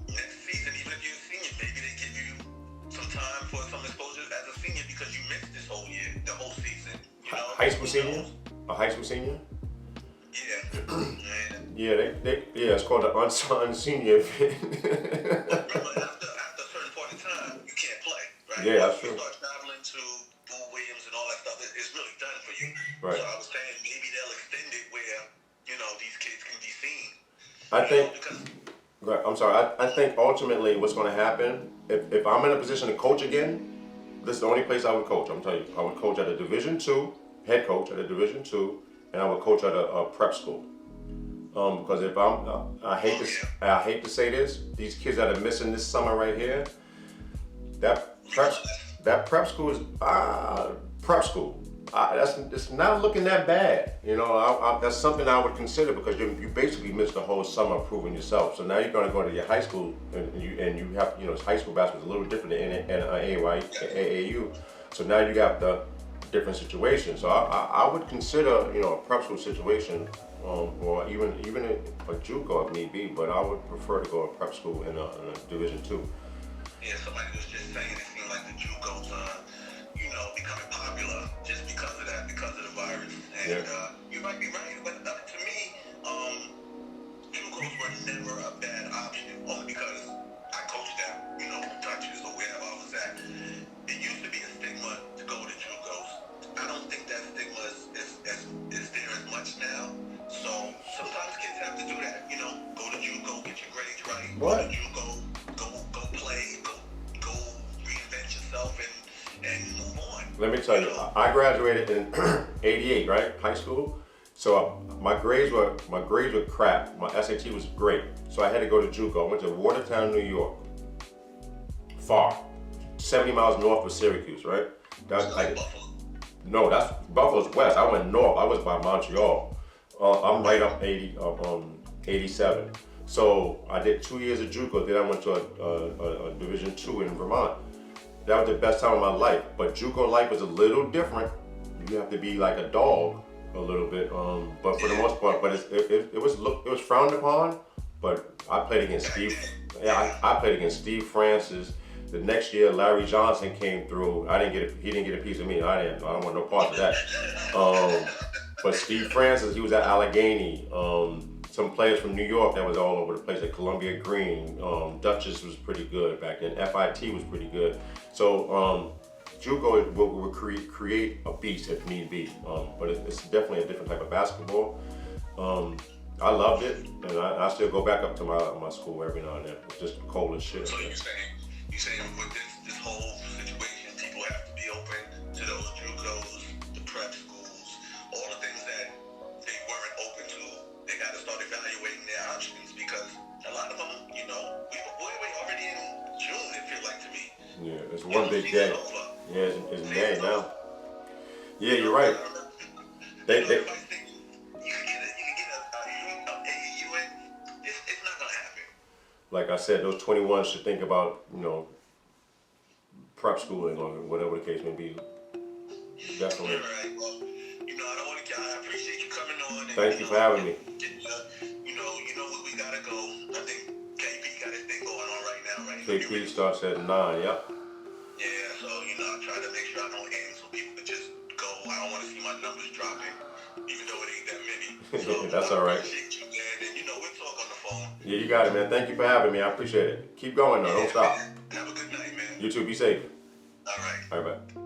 next season, even if you're a senior, maybe they give you some time for some exposure as a senior because you missed this whole year, the whole season. High school senior? A high school senior? Yeah. Yeah, it's called the unsung senior event. Remember, after a certain point in time, you can't play, right? Yeah, that's true. You start traveling to Boo Williams and all that stuff, it's really done for you. Right. So I was saying maybe they'll extend it where, these kids can be seen. I think ultimately what's going to happen, if I'm in a position to coach again, this is the only place I would coach. I'm telling you, I would coach at a Division II, head coach at a Division II, and I would coach at a prep school. Because if I hate to say this, these kids that are missing this summer right here, that prep school is prep school. It's not looking that bad. That's something I would consider, because you basically missed the whole summer proving yourself. So now you're going to go to your high school and you have, high school basketball is a little different than AAU. So now you got the different situation. So I would consider, a prep school situation, or even a JUCO if need be. But I would prefer to go to prep school in a Division II. Yeah, somebody was just saying it seemed like the JUCOs are, becoming popular just because of that, because of the virus. And you might be right, but to me, JUCOs were never a bad option, only because I coached them, touches or wherever I was at. It used to be a stigma to go to JUCOs. I don't think that stigma is there as much now. So sometimes kids have to do that, go to JUCO, get your grades right. What? Go to JUCO, go play, go reinvent yourself and move on. Let me tell you, I graduated in '88, right? High school. So my grades were crap. My SAT was great. So I had to go to JUCO. I went to Watertown, New York. Far. 70 miles north of Syracuse, right? That's Buffalo. No, that's Buffalo's west. I went north. I was by Montreal. I'm right up 87. So I did 2 years of JUCO. Then I went to a Division II in Vermont. That was the best time of my life. But JUCO life is a little different. You have to be like a dog a little bit. But for the most part, but it was frowned upon. But I played against Steve. Yeah, I played against Steve Francis. The next year, Larry Johnson came through. He didn't get a piece of me. I don't want no part of that. But Steve Francis, he was at Allegheny. Some players from New York that was all over the place, like Columbia Green. Duchess was pretty good back then. FIT was pretty good. So JUCO will create a beast if need be. But it's definitely a different type of basketball. I loved it, and I still go back up to my school every now and then. It's just cold as shit. So you saying with this whole situation, people have to be open to those JUCOs, the prep schools, all the things that they weren't open to. They got to start evaluating their options, because a lot of them, we're already in June, it feels like to me. Yeah, it's one big day. Yeah, it's May now. Yeah, you're right. Everybody's thinking you can get a AAU in. It's not gonna happen. Like I said, those 21 should think about, prep schooling or whatever the case may be. Definitely. All right. Well, I don't want to. I appreciate you coming on. And, Thank you for having me. You know where we gotta go. I think KP got his thing going on right now, right? KP starts at 9. Yep. Yeah. So I try to make sure I don't end so people can just go. I don't want to see my numbers dropping, even though it ain't that many. So That's all right. I appreciate you, man. And we'll talk on the phone. Yeah, you got it, man. Thank you for having me. I appreciate it. Keep going, though. Don't stop. Man. Have a good night, man. You too. Be safe. All right. All right, bye.